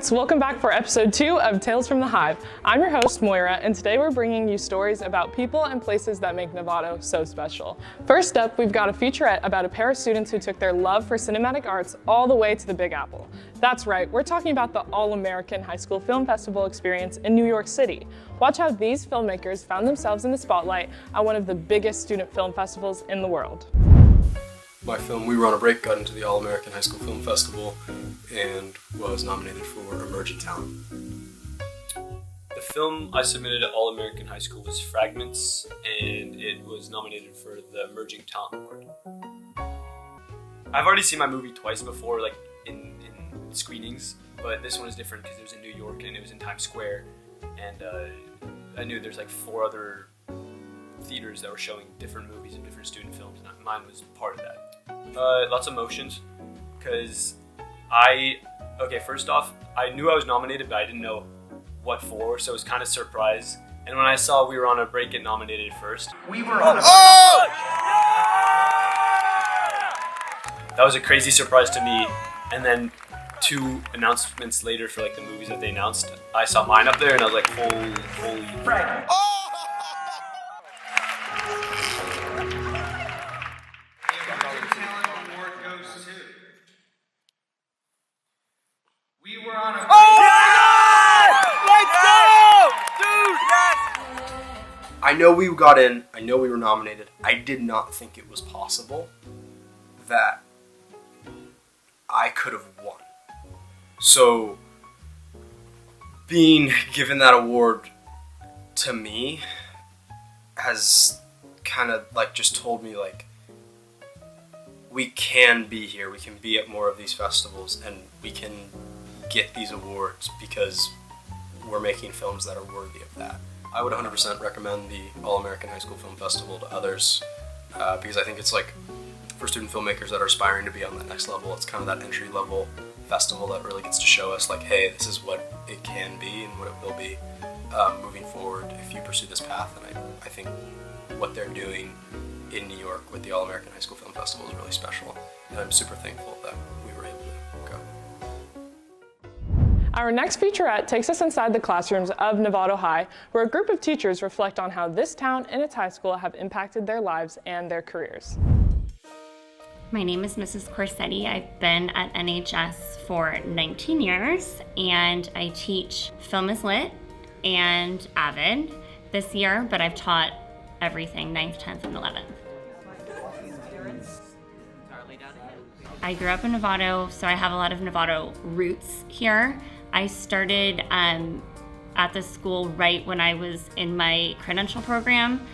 Arts! Welcome back for episode 2 of Tales from the Hive. I'm your host, Moira, and today we're bringing you stories about people and places that make Novato so special. First up, we've got a featurette about a pair of students who took their love for cinematic arts all the way to the Big Apple. That's right, we're talking about the All-American High School Film Festival experience in New York City. Watch how these filmmakers found themselves in the spotlight at one of the biggest student film festivals in the world. My film, We Were on a Break, got into the All-American High School Film Festival and was nominated for Emerging Talent. The film I submitted at All-American High School was Fragments, and it was nominated for the Emerging Talent Award. I've already seen my movie twice before, like in screenings, but this one is different because it was in New York and it was in Times Square, and I knew there's like 4 other theaters that were showing different movies and different student films, and mine was part of that. Lots of emotions, because first off, I knew I was nominated, but I didn't know what for, so I was kind of surprised. And when I saw We Were on a Break get nominated first, We Were on a Break! That was a crazy surprise to me, and then 2 announcements later for like the movies that they announced, I saw mine up there, and I was like, holy crap. I know we got in, I know we were nominated. I did not think it was possible that I could have won. So, being given that award to me has kind of like just told me like, we can be here, we can be at more of these festivals, and we can get these awards because we're making films that are worthy of that. I would 100% recommend the All-American High School Film Festival to others because I think it's like for student filmmakers that are aspiring to be on that next level, it's kind of that entry-level festival that really gets to show us like, hey, this is what it can be and what it will be moving forward if you pursue this path. And I think what they're doing in New York with the All-American High School Film Festival is really special, and I'm super thankful that we were able to go. Our next featurette takes us inside the classrooms of Novato High, where a group of teachers reflect on how this town and its high school have impacted their lives and their careers. My name is Mrs. Corsetti. I've been at NHS for 19 years, and I teach Film is Lit and Avid this year, but I've taught everything 9th, 10th, and 11th. I grew up in Novato, so I have a lot of Novato roots here. I started at the school right when I was in my credential program,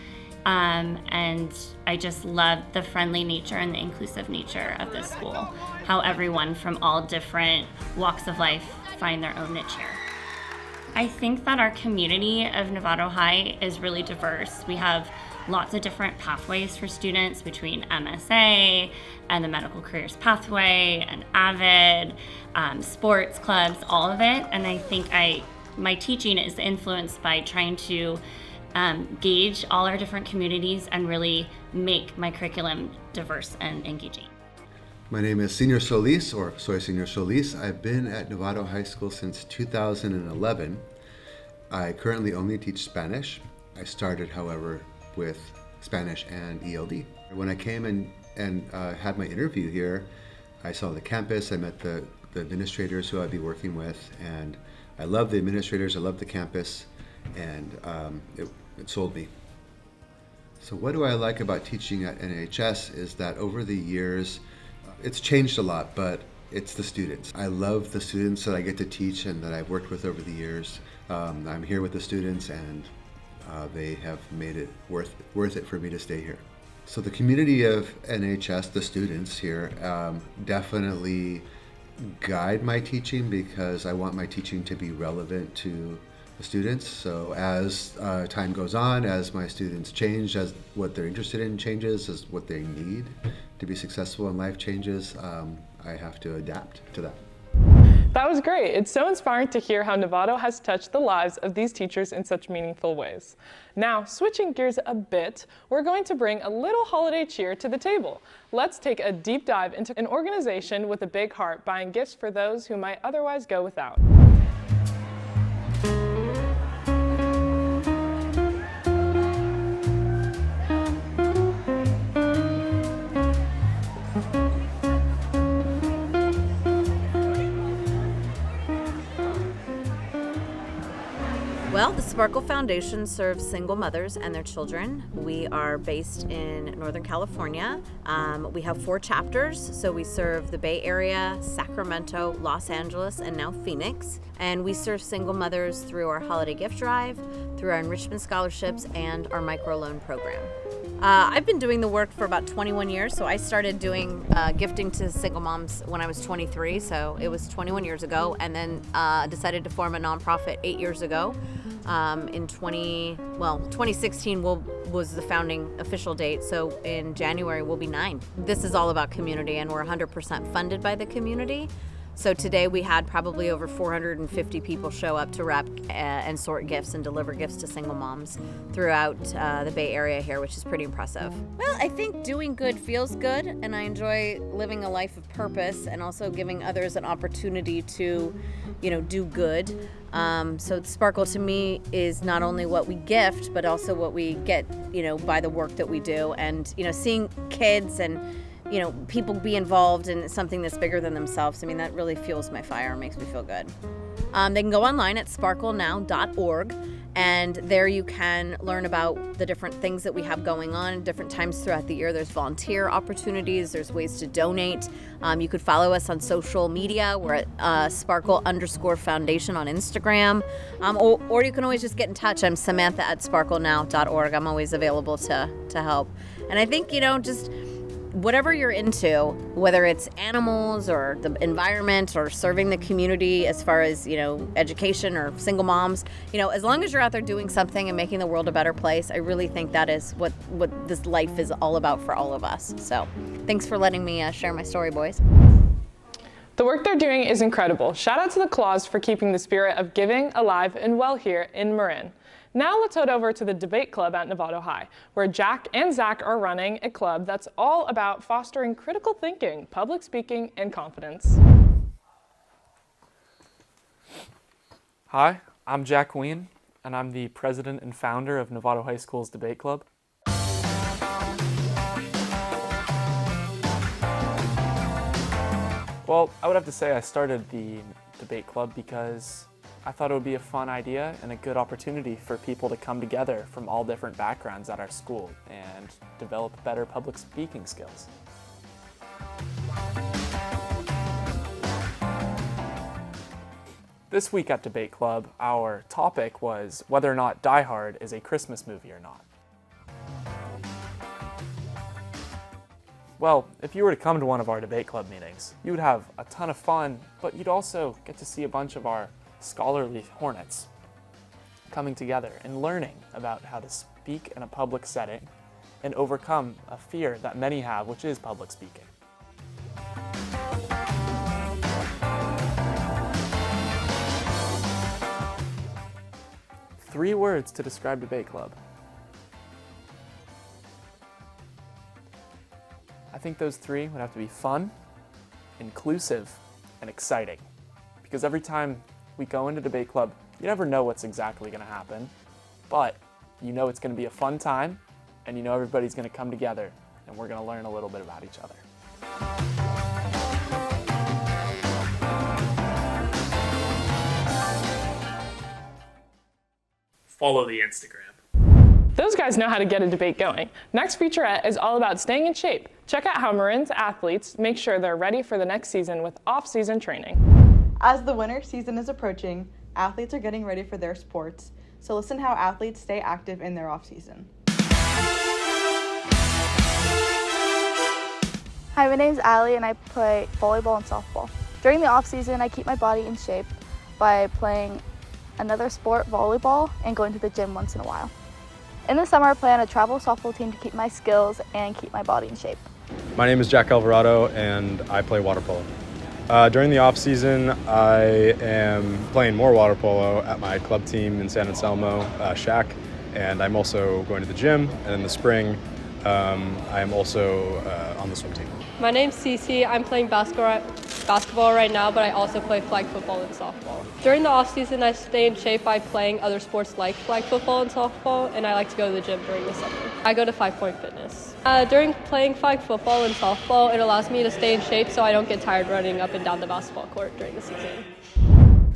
and I just loved the friendly nature and the inclusive nature of this school, how everyone from all different walks of life find their own niche here. I think that our community of Novato High is really diverse. We have lots of different pathways for students between MSA and the medical careers pathway and AVID, sports clubs, all of it. And I think my teaching is influenced by trying to gauge all our different communities and really make my curriculum diverse and engaging. My name is Senior Solis, or Soy Senior Solis. I've been at Novato High School since 2011. I currently only teach Spanish. I started, however, with Spanish and ELD. When I came and had my interview here, I saw the campus, I met the administrators who I'd be working with, and I love the administrators, I love the campus, and it sold me. So what do I like about teaching at NHS is that over the years, it's changed a lot, but it's the students. I love the students that I get to teach and that I've worked with over the years. I'm here with the students, and they have made it worth it for me to stay here. So the community of NHS, the students here, definitely guide my teaching because I want my teaching to be relevant to the students. So as time goes on, as my students change, as what they're interested in changes, as what they need to be successful in life changes, I have to adapt to that. That was great. It's so inspiring to hear how Novato has touched the lives of these teachers in such meaningful ways. Now, switching gears a bit, we're going to bring a little holiday cheer to the table. Let's take a deep dive into an organization with a big heart buying gifts for those who might otherwise go without. Well, the Sparkle Foundation serves single mothers and their children. We are based in Northern California. We have 4 chapters, so we serve the Bay Area, Sacramento, Los Angeles, and now Phoenix. And we serve single mothers through our holiday gift drive, through our enrichment scholarships, and our microloan program. I've been doing the work for about 21 years, so I started doing gifting to single moms when I was 23, so it was 21 years ago, and then decided to form a nonprofit 8 years ago. In 2016 was the founding official date, so in January we'll be 9. This is all about community, and we're 100% funded by the community. So today we had probably over 450 people show up to wrap and sort gifts and deliver gifts to single moms throughout the Bay Area here, which is pretty impressive. Well, I think doing good feels good, and I enjoy living a life of purpose and also giving others an opportunity to, do good. So Sparkle to me is not only what we gift, but also what we get, by the work that we do. And, seeing kids and people be involved in something that's bigger than themselves. I mean, that really fuels my fire and makes me feel good. They can go online at sparklenow.org, and there you can learn about the different things that we have going on different times throughout the year. There's volunteer opportunities, there's ways to donate. You could follow us on social media. We're at Sparkle_Foundation on Instagram, or you can always just get in touch. I'm Samantha at sparklenow.org. I'm always available to help. And I think, just whatever you're into, whether it's animals or the environment or serving the community as far as, education or single moms, as long as you're out there doing something and making the world a better place, I really think that is what this life is all about for all of us. So thanks for letting me share my story, boys. The work they're doing is incredible. Shout out to the Claws for keeping the spirit of giving alive and well here in Marin. Now let's head over to the debate club at Novato High, where Jack and Zach are running a club that's all about fostering critical thinking, public speaking, and confidence. Hi, I'm Jack Ween, and I'm the president and founder of Novato High School's debate club. Well, I would have to say I started the debate club because I thought it would be a fun idea and a good opportunity for people to come together from all different backgrounds at our school and develop better public speaking skills. This week at Debate Club, our topic was whether or not Die Hard is a Christmas movie or not. Well, if you were to come to one of our debate club meetings, you would have a ton of fun, but you'd also get to see a bunch of our scholarly hornets coming together and learning about how to speak in a public setting and overcome a fear that many have, which is public speaking. Three words to describe Debate Club. I think those three would have to be fun, inclusive, and exciting. Because every time we go into Debate Club, you never know what's exactly going to happen, but you know it's going to be a fun time, and you know everybody's going to come together, and we're going to learn a little bit about each other. Follow the Instagram. Those guys know how to get a debate going. Next featurette is all about staying in shape. Check out how Marin's athletes make sure they're ready for the next season with off-season training. As the winter season is approaching, athletes are getting ready for their sports, so listen how athletes stay active in their off-season. Hi, my name is Allie and I play volleyball and softball. During the off-season, I keep my body in shape by playing another sport, volleyball, and going to the gym once in a while. In the summer, I play on a travel softball team to keep my skills and keep my body in shape. My name is Jack Alvarado and I play water polo. During the off season, I am playing more water polo at my club team in San Anselmo, Shack, and I'm also going to the gym. And in the spring, I am also on the swim team. My name's Cece. I'm playing basketball right now, but I also play flag football and softball. During the off season, I stay in shape by playing other sports like flag football and softball, and I like to go to the gym during the summer. I go to 5 Point Fitness. During playing flag football and softball, it allows me to stay in shape so I don't get tired running up and down the basketball court during the season.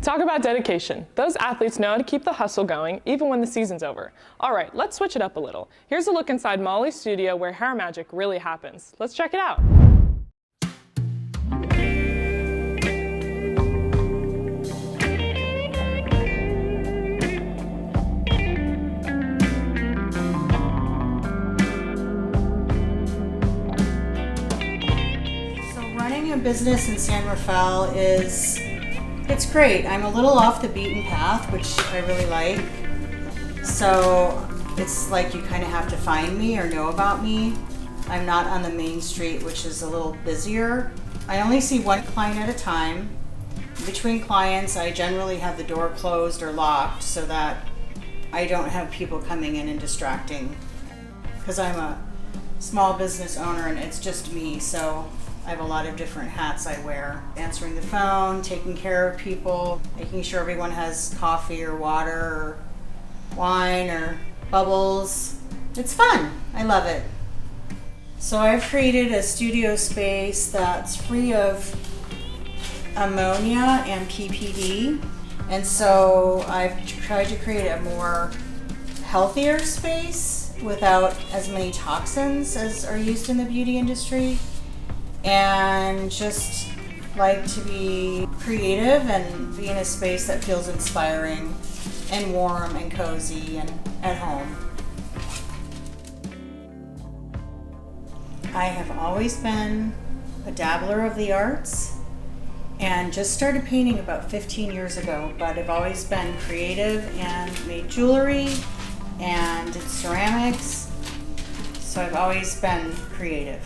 Talk about dedication. Those athletes know how to keep the hustle going even when the season's over. All right, let's switch it up a little. Here's a look inside Molly's studio where hair magic really happens. Let's check it out. So running a business in San Rafael it's great. I'm a little off the beaten path, which I really like. So it's like you kind of have to find me or know about me. I'm not on the main street, which is a little busier. I only see one client at a time. Between clients, I generally have the door closed or locked so that I don't have people coming in and distracting. Because I'm a small business owner and it's just me, so I have a lot of different hats I wear. Answering the phone, taking care of people, making sure everyone has coffee or water or wine or bubbles. It's fun. I love it. So I've created a studio space that's free of ammonia and PPD. And so I've tried to create a more healthier space without as many toxins as are used in the beauty industry. And just like to be creative and be in a space that feels inspiring and warm and cozy and at home. I have always been a dabbler of the arts and just started painting about 15 years ago, but I've always been creative and made jewelry and did ceramics, so I've always been creative.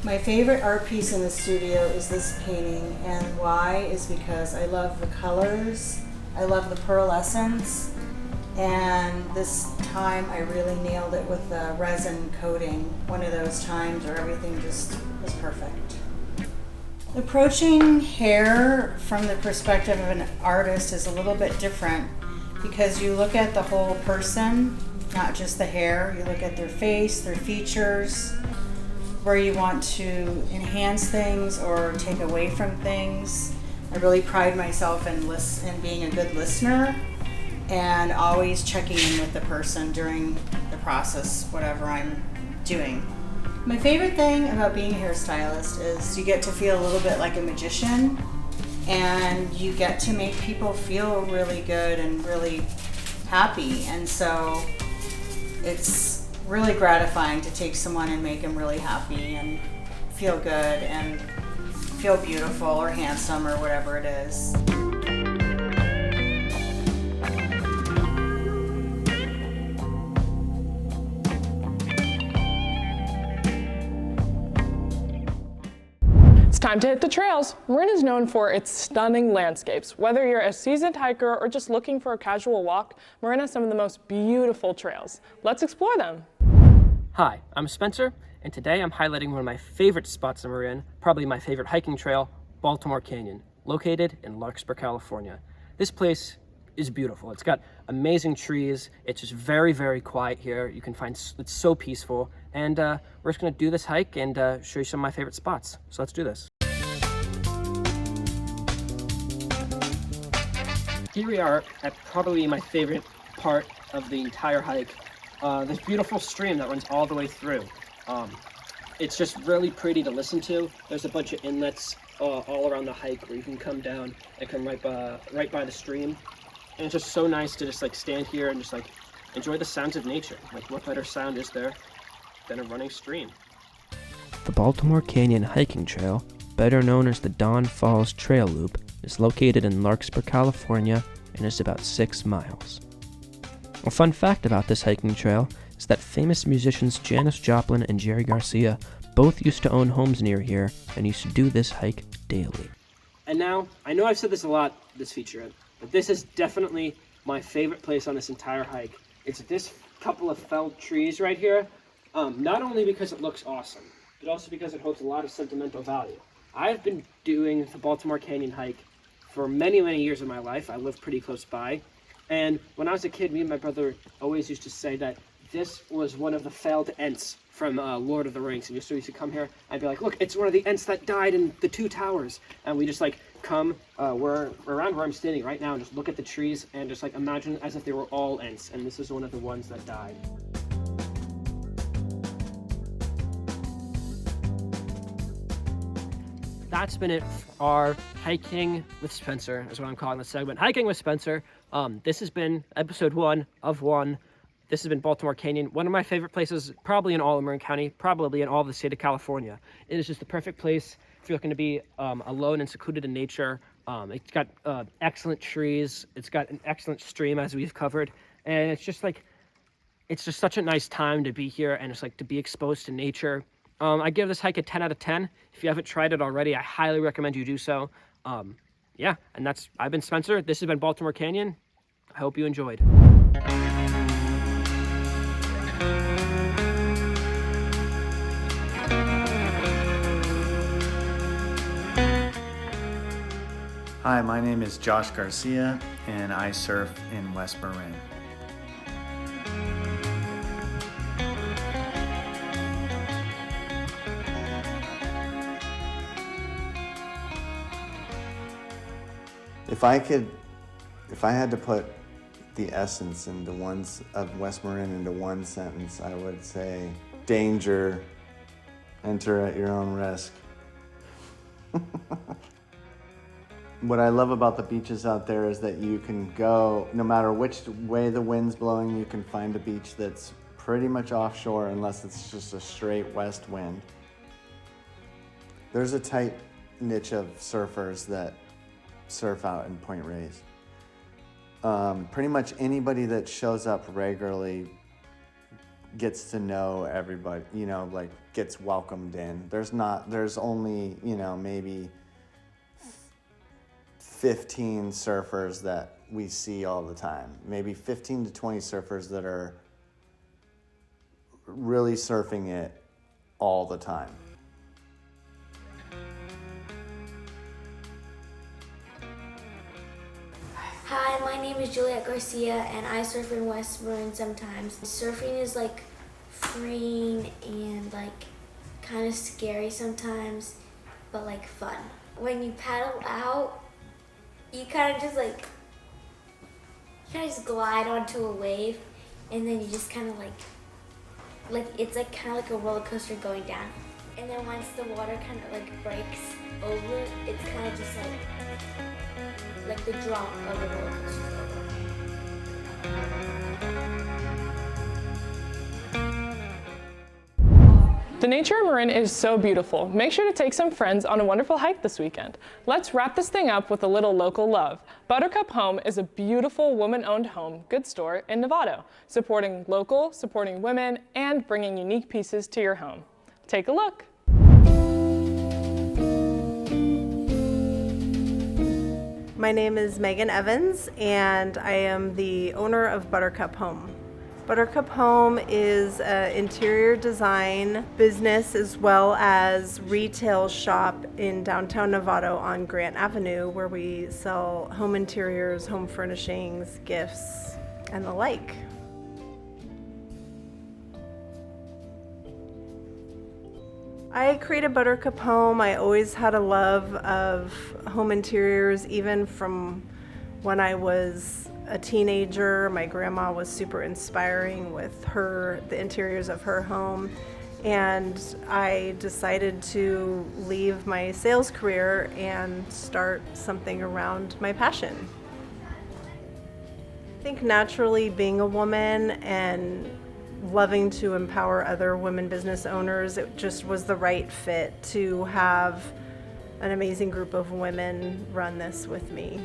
My favorite art piece in the studio is this painting, and why is because I love the colors, I love the pearlescence, and this time I really nailed it with the resin coating, one of those times where everything just was perfect. Approaching hair from the perspective of an artist is a little bit different because you look at the whole person, not just the hair. You look at their face, their features, where you want to enhance things or take away from things. I really pride myself in being a good listener and always checking in with the person during the process, whatever I'm doing. My favorite thing about being a hairstylist is you get to feel a little bit like a magician, and you get to make people feel really good and really happy. And so it's really gratifying to take someone and make them really happy and feel good and feel beautiful or handsome or whatever it is. It's time to hit the trails. Marin is known for its stunning landscapes. Whether you're a seasoned hiker or just looking for a casual walk, Marin has some of the most beautiful trails. Let's explore them. Hi, I'm Spencer, and today I'm highlighting one of my favorite spots in Marin, probably my favorite hiking trail, Baltimore Canyon, located in Larkspur, California. This place is beautiful. It's got amazing trees. It's just very, very quiet here. You can find it's so peaceful. And we're just gonna do this hike and show you some of my favorite spots. So let's do this. Here we are at probably my favorite part of the entire hike. This beautiful stream that runs all the way through. It's just really pretty to listen to. There's a bunch of inlets all around the hike where you can come down and come right by the stream. And it's just so nice to just like stand here and just like enjoy the sounds of nature. Like what better sound is there than a running stream? The Baltimore Canyon Hiking Trail, better known as the Dawn Falls Trail Loop, is located in Larkspur, California, and is about 6 miles. A fun fact about this hiking trail is that famous musicians Janis Joplin and Jerry Garcia both used to own homes near here and used to do this hike daily. And now, I know I've said this a lot this featurette, but this is definitely my favorite place on this entire hike. It's this couple of felled trees right here not only because it looks awesome, but also because it holds a lot of sentimental value. I've been doing the Baltimore Canyon hike for many, many years of my life. I live pretty close by. And when I was a kid, me and my brother always used to say that this was one of the failed Ents from Lord of the Rings. And so we used to come here, I'd be like, look, it's one of the Ents that died in the Two Towers. And we just like come, we're around where I'm standing right now, and just look at the trees and just like imagine as if they were all Ents. And this is one of the ones that died. That's been it for our Hiking with Spencer, is what I'm calling this segment. Hiking with Spencer. This has been episode 1 of 1. This has been Baltimore Canyon, one of my favorite places, probably in all of Marin County, probably in all of the state of California. It is just the perfect place if you're looking to be alone and secluded in nature. It's got excellent trees. It's got an excellent stream, as we've covered. And it's just such a nice time to be here, and it's like to be exposed to nature. I give this hike a 10 out of 10. If you haven't tried it already, I highly recommend you do so. Yeah, and I've been Spencer. This has been Baltimore Canyon. I hope you enjoyed. Hi, my name is Josh Garcia, and I surf in West Marin. If I had to put the essence into of West Marin into one sentence, I would say danger, enter at your own risk. What I love about the beaches out there is that you can go, no matter which way the wind's blowing, you can find a beach that's pretty much offshore unless it's just a straight west wind. There's a tight niche of surfers that surf out in Point Reyes. Pretty much anybody that shows up regularly gets to know everybody, like gets welcomed in. There's only, maybe 15 surfers that we see all the time. Maybe 15 to 20 surfers that are really surfing it all the time. Hi, my name is Juliet Garcia, and I surf in West Marin sometimes. Surfing is like freeing and like kind of scary sometimes, but like fun. When you paddle out, you kind of just glide onto a wave, and then you just kind of like it's like kind of like a roller coaster going down. And then once the water kind of like breaks over, it's kind of just like the drop of the roller coaster is over. The nature of Marin is so beautiful. Make sure to take some friends on a wonderful hike this weekend. Let's wrap this thing up with a little local love. Buttercup Home is a beautiful woman-owned home goods store in Novato, supporting local, supporting women, and bringing unique pieces to your home. Take a look. My name is Megan Evans, and I am the owner of Buttercup Home. Buttercup Home is an interior design business as well as retail shop in downtown Novato on Grant Avenue, where we sell home interiors, home furnishings, gifts, and the like. I created Buttercup Home. I always had a love of home interiors, even from when I was a teenager. My grandma was super inspiring with the interiors of her home, and I decided to leave my sales career and start something around my passion. I think naturally, being a woman and loving to empower other women business owners, it just was the right fit to have an amazing group of women run this with me.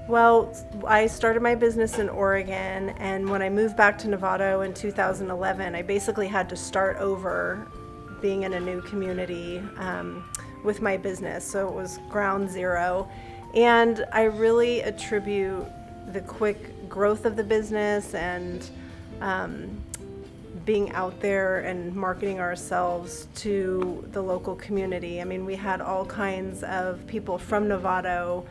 Well, I started my business in Oregon, and when I moved back to Novato in 2011, I basically had to start over being in a new community with my business, so it was ground zero. And I really attribute the quick growth of the business and being out there and marketing ourselves to the local community. I mean, we had all kinds of people from Novato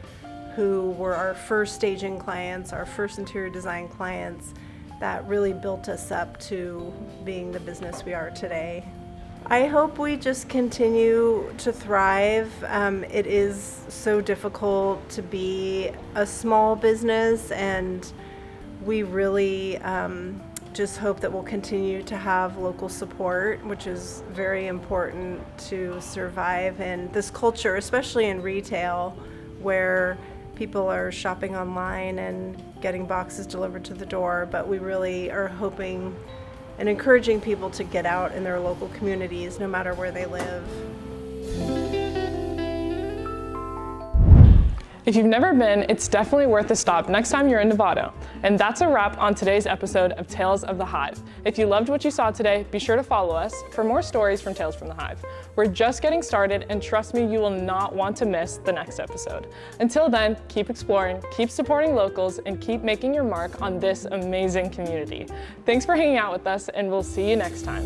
who were our first staging clients, our first interior design clients, that really built us up to being the business we are today. I hope we just continue to thrive. It is so difficult to be a small business, and we really just hope that we'll continue to have local support, which is very important to survive in this culture, especially in retail, where people are shopping online and getting boxes delivered to the door. But we really are hoping and encouraging people to get out in their local communities, no matter where they live. If you've never been, it's definitely worth a stop next time you're in Novato. And that's a wrap on today's episode of Tales of the Hive. If you loved what you saw today, be sure to follow us for more stories from Tales from the Hive. We're just getting started, and trust me, you will not want to miss the next episode. Until then, keep exploring, keep supporting locals, and keep making your mark on this amazing community. Thanks for hanging out with us, and we'll see you next time.